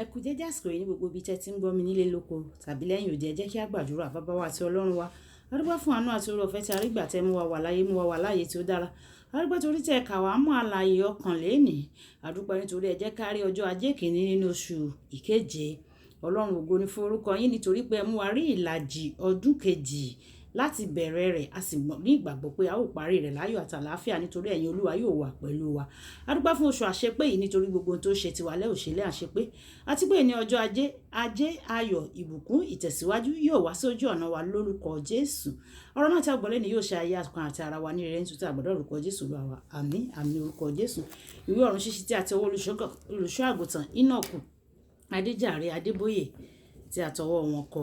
Ẹ kú dédé àsìkò yìí ní gbogbo ibi tẹ́ ti ń gbọ́ mi nílé lóko tàbí lẹ́yìn òde. Ẹ jẹ́ kí a gbàdúrà. Bàbá wa àti Ọlọ́run wa, a dúpẹ́ fún àánú àti oore ọ̀fẹ́ tí a rí gbà tẹ́ mú wa wà láàyè tí ó dára. A dúpẹ́ torí tẹ́ kà wá mọ́ alààyè ọkàn lénìí. A dúpẹ́ nítorí ẹ jẹ́ ká rí ọjọ́ ajé kìíní nínú oṣù ìkeje. Ọlọ́run ògo ni fún orúkọ yín nítorí pé ẹ mú wa rí ìlàjì ọdún kejì láti bẹ̀rẹ̀ rẹ̀. A sì ní ìgbàgbọ́ pé a ó parí rẹ̀ láyọ̀ àti àlàáfíà nítorí ẹ̀yin Olúwa yóò wà pẹ̀lú wa. A dúpẹ́ fún oṣù àṣepé yìí nítorí gbogbo ohun tó ṣe tiwa lẹ́ òṣèlé àṣepé. Àti pé ní ọjọ́ ajé ayọ̀ ìbùkún ìtẹ̀síwájú yóò wá sí ojú ọ̀nà wa lórúkọ Jésù. Ọ̀rọ̀ náà tí a gbọ́ lẹ́ni yóò ṣe ayé àkàn àti ara wa ní rere nítorí àgbàdo orúkọ Jésù lọ àwa. Àmín àmín orúkọ Jésù. Ìwé ọ̀run ṣíṣí tí a tọwọ́ olùṣọ́ àgùntàn Enoch Adeboye tí a tọwọ́ wọn kọ.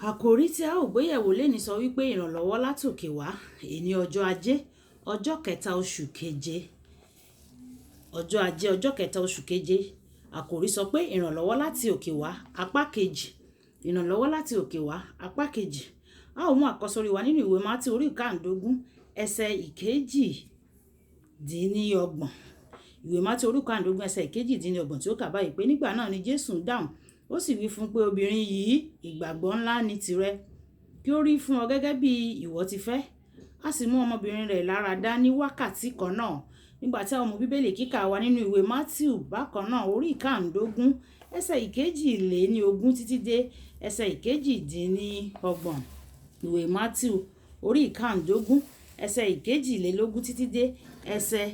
Àkòrí tí a ó gbéyẹ̀wò lẹ́ni sọ wípé ìrànlọ́wọ́ látòkè wá. Èní ọjọ́ ajé ọjọ́ kẹta oṣù keje. Ọjọ́ ajé ọjọ́ kẹta oṣù keje. Àkòrí sọ pé ìrànlọ́wọ́ láti òkè wá apá kejì. Ìrànlọ́wọ́ láti òkè wá apá kejì. A ó mú àkọsórí wa nínú ìwé Mátì orí ìkàndógún ẹsẹ̀ ìkejì-dín-ní-ọgbọ̀n. Ìwé Mátì orí ìkàndógún ẹsẹ̀ ìkejì-dín-ní-ọgbọ̀n tí ó kà báyìí pé nígbà náà ni Jésù dáhùn. Ó sì wí fún pé obìnrin yìí, ìgbàgbọ́ ńlá ni tìrẹ, kí ó rí fún ọ gẹ́gẹ́ bí ìwọ ti fẹ́. A sì mú ọmọbìnrin rẹ̀ lára dá ní wákàtí kan náà. Nígbà tí a mú bíbélì kíkà wa nínú ìwé Mátíù bákan náà orí ìkàndógún ẹsẹ̀ ìkejì-lé-ní-ogún títí dé ẹsẹ̀ ìkejì-dín-ní-ọgbọ̀n. Ìwé Mátíù orí ìkàndógún ẹsẹ̀ ìkejì-lé-lógún títí dé ẹsẹ̀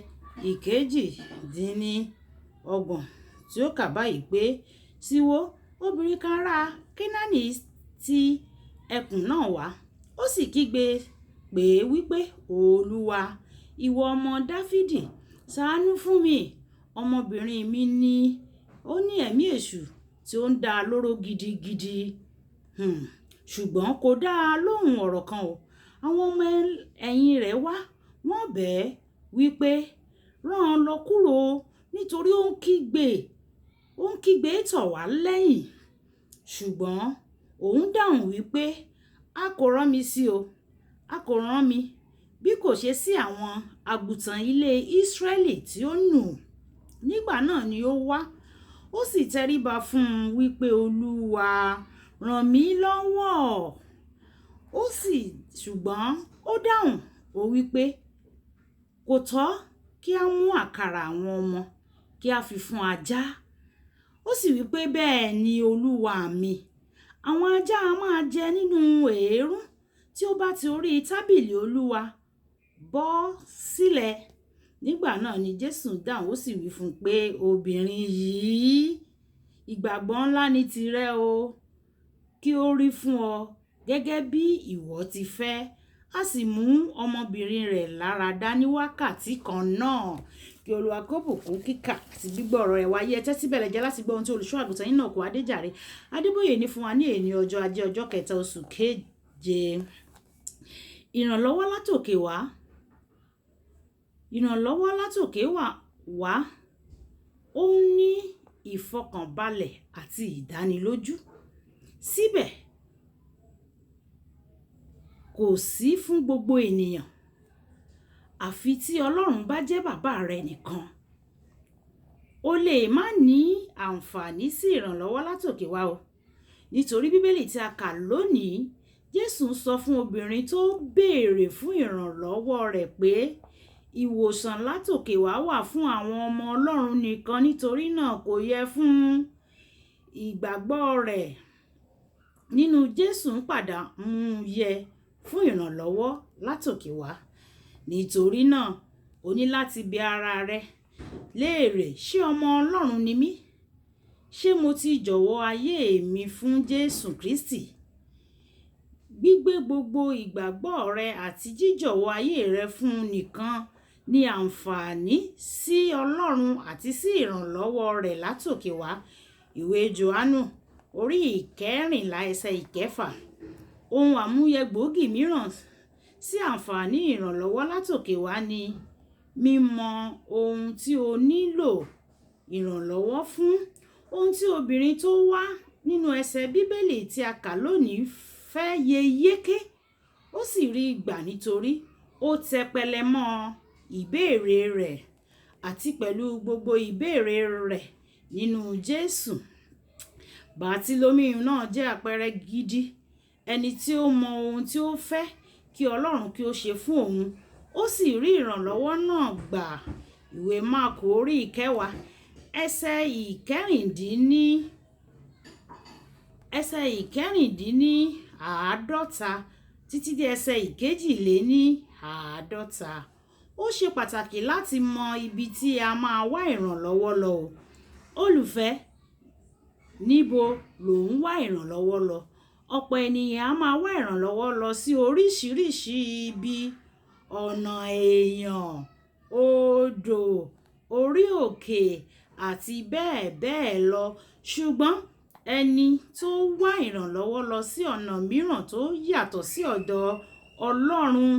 ìkejì-dín-ní-ọgbọ̀n tí ó kà báyìí pé sì wò, obìnrin kan ará Kénáánì ti ẹkùn náà wá. Ó sì kígbe pè é wípé, Olúwa, ìwọ ọmọ Dáfídì, ṣàánú fún mi. Ọmọbìnrin mi ní ẹ̀mí èṣù tí ó ń dá a lóró gidigidi. Ṣùgbọ́n kò dá a lóhùn ọ̀rọ̀ kan o. Àwọn ọmọ ẹ̀yìn rẹ̀ wá, wọ́n bẹ̀ ẹ́ wípé rán an lọ kúrò nítorí ó ń kígbe tọ̀ wá lẹ́yìn. Ṣùgbọ́n òun dáhùn wípé a kò rán mi sí o. A kò rán mi bí kò ṣe sí àwọn àgùntàn ilé Ísírẹ́lì tí ó nù. Nígbà náà ni ó wá. Ó sì tẹríba fún un wípé Olúwa, ràn mí lọ́wọ́. Ṣùgbọ́n ó dáhùn ó wípé kò tọ́ kí a mú àkàrà àwọn ọmọ kí a fi fún ajá. Ó sì wípé bẹ́ẹ̀ ni olúwa mi. Àwọn ajá a máa jẹ nínú èérún tí ó bá ti orí tábìlì olúwa bọ́ sílẹ̀. Nígbà náà ni Jésù dáhùn ó sì wí fún un pé obìnrin yìí, ìgbàgbọ́ ńlá ni tìrẹ o, kí ó rí fún ọ gẹ́gẹ́ bí ìwọ ti fẹ́. A sì mú ọmọbìnrin rẹ̀ lára dá ní wákàtí kan náà. Kí Olúwa kó bùkún kíkà àti gbígbọ́ ọ̀rọ̀ ẹ̀ wáyé. Ẹ tẹ́tí bẹ̀lẹ̀ jẹ́ láti gbọ́ ohun tí olùṣọ́ àgùntàn Enoch Adeboye ní fún wa ní èní ọjọ́ ajé ọjọ́ kẹta oṣù keje. Ìrànlọ́wọ́ látòkè wá. Ìrànlọ́wọ́ látòkè wá. Ó ní ìfọkànbalẹ̀ àti ìdánilójú. Síbẹ̀ kò sí fún gbogbo ènìyàn. Àfi tí Ọlọ́run bá jẹ́ bàbá rẹ nìkan. O lè má ní àǹfààní sí ìrànlọ́wọ́ látòkè wá o. Nítorí bíbélì tí a kà lónìí, Jésù sọ fún obìnrin tó béèrè fún ìrànlọ́wọ́ rẹ̀ pé ìwòsàn látòkè wá wà fún àwọn ọmọ Ọlọ́run nìkan. Nítorí náà kò yẹ fún ìgbàgbọ́ rẹ̀ nínú Jésù yẹ fún ìrànlọ́wọ́ látòkè wá. Nítorí náà o ní láti bi ara rẹ léèrè, ṣé ọmọ Ọlọ́run ni mí? Ṣé mo ti jọ̀wọ́ ayé mi fún Jésù Kristi? Gbígbé gbogbo ìgbàgbọ́ rẹ àti jíjọ̀wọ́ ayé rẹ fún nìkan ní àǹfààní sí Ọlọ́run àti sí ìrànlọ́wọ́ rẹ̀ látòkè wá. Ìwé Jòhánù orí ìkẹrìnlá ẹsẹ̀ ìkẹfà. Ohun àmúyẹ gbòógì mìíràn sí àǹfààní ìrànlọ́wọ́ látòkè wá ni mímọ ohun tí o nílò ìrànlọ́wọ́ fún. Ohun tí obìnrin tó wà nínú ẹsẹ̀ bíbélì tí a kà lónìí fẹ́ yé yéké. Ó sì rí gbà nítorí ó tẹpẹlẹ mọ́ ìbéèrè rẹ̀ àti pẹ̀lú gbogbo ìbéèrè rẹ̀ nínú Jésù. Bàtílómíù náà jẹ́ àpẹẹrẹ gidi, ẹni tí ó mọ ohun tí ó fẹ́ kí Ọlọ́run kí ó ṣe fún òun, ó sì rí ìrànlọ́wọ́ náà gbà. Ìwé Máàkù orí ìkẹwàá ẹsẹ̀ ìkẹrìndínláàádọ́ta títí dé ẹsẹ̀ ìkejìléníàádọ́ta. Ó ṣe pàtàkì láti mọ ibi tí a máa wá ìrànlọ́wọ́ lọ o. Olùfẹ́, níbo lò ń wá ìrànlọ́wọ́ lọ? Ọ̀pọ̀ ènìyàn á máa wá ìrànlọ́wọ́ lọ sí oríṣiríṣi ibi: ọ̀nà èèyàn, odò, orí òkè àti bẹ́ẹ̀ bẹ́ẹ̀ lọ. Ṣùgbọ́n ẹni tó wá ìrànlọ́wọ́ lọ sí ọ̀nà mìíràn tó yàtọ̀ sí ọ̀dọ̀ Ọlọ́run,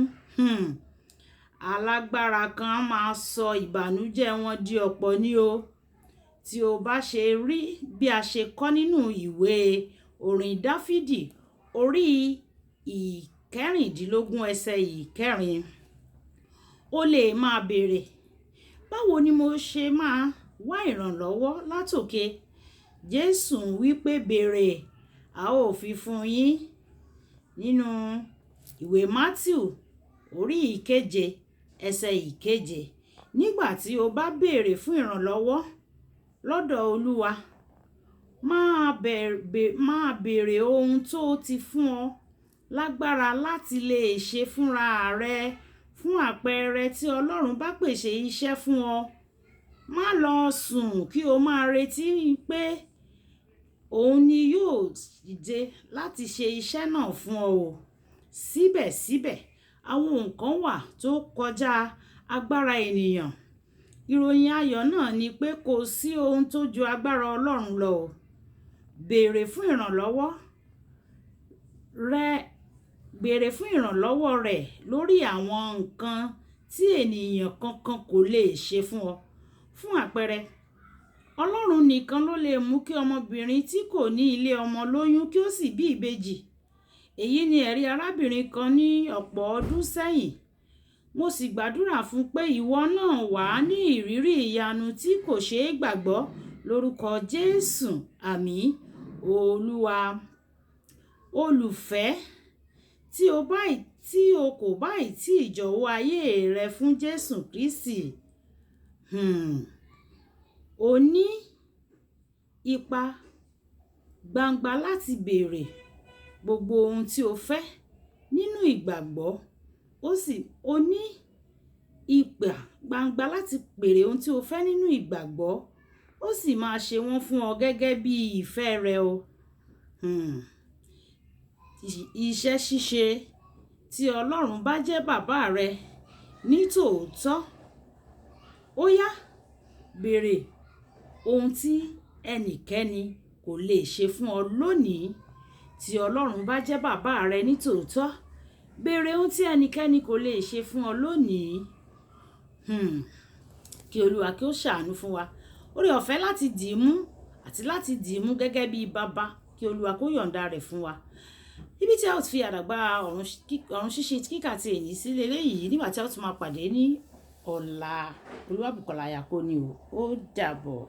alágbára kan á máa sọ ìbànújẹ́ wọn di ọ̀pọ̀ ní o. Tí o bá ṣe rí bí a ṣe kọ́ nínú ìwé orin Dáfídì orí ìkẹrìndínlógún ẹsẹ̀ ìkẹrin, o lè máa béèrè, báwo ni mo ṣe máa wá ìrànlọ́wọ́ látòkè? Jésù wí pé béèrè, a ó fi fún yín. Nínú ìwé Mátíù orí ìkeje ẹsẹ̀ ìkeje, nígbà tí o bá béèrè fún ìrànlọ́wọ́ lọ́dọ̀ Olúwa, máa béèrè ohun tó ti fún ọ lágbára láti lè ṣe fúnra rẹ. Fún àpẹẹrẹ, tí Ọlọ́run bá pèsè iṣẹ́ fún ọ, má lọ sùn kí o máa retí pé òun ni yóò dìde láti ṣe iṣẹ́ náà fún ọ o. Síbẹ̀síbẹ̀, àwọn nǹkan wà tó kọjá agbára ènìyàn. Ìròyìn ayọ̀ náà ni pé kò sí ohun tó ju agbára Ọlọ́run lọ o. Béèrè fún ìrànlọ́wọ́ rẹ̀ lórí àwọn nǹkan tí ènìyàn kankan kò lè ṣe fún ọ. Fún àpẹẹrẹ, Ọlọ́run nìkan ló lè mú kí ọmọbìnrin tí kò ní ilé ọmọ lóyún kí ó sì bí ìbejì. Èyí ni ẹ̀rí arábìnrin kan ní ọ̀pọ̀ ọdún sẹ́yìn. Mo sì gbàdúrà fún pé ìwọ náà wà ní ìrírí ìyanu tí kò ṣeé gbàgbọ́ lórúkọ Jésù. Àmín. Olúwa. Olùfẹ́, tí o kò bá tí ì jọ̀wọ́ ayé rẹ fún Jésù Kristi, o ní ipa gbangba láti béèrè gbogbo ohun tí o fẹ́ nínú ìgbàgbọ́. O ní ipa gbangba láti béèrè ohun tí o fẹ́ nínú ìgbàgbọ́, ó sì máa ṣe wọ́n fún ọ gẹ́gẹ́ bí ìfẹ́ rẹ o. Iṣẹ́ ṣíṣe tí Ọlọ́run bá jẹ́ bàbá rẹ ní tòótọ́, ó yá béèrè ohun tí ẹnikẹ́ni kò lè ṣe fún ọ lónìí. Tí Ọlọ́run bá jẹ́ bàbá rẹ ní tòótọ́, béèrè ohun tí ẹnikẹ́ni kò lè ṣe fún ọ lónìí. Kí Olúwa kí ó ṣàánú fún wa. Oore ọ̀fẹ́ láti dìímú àti láti dìímú gẹ́gẹ́ bí bàbá, kí Olúwa kó yọ̀ǹda rẹ̀ fún wa. Ibi tí a ó ti fi àdàgbà ọ̀run ṣíṣe kíkà ti èyí sí leléyìí, nígbà tí a ó tún máa pàdé ní ọ̀la. Olúwabùkọ́lá Ayako ni o. Ó dàbọ̀.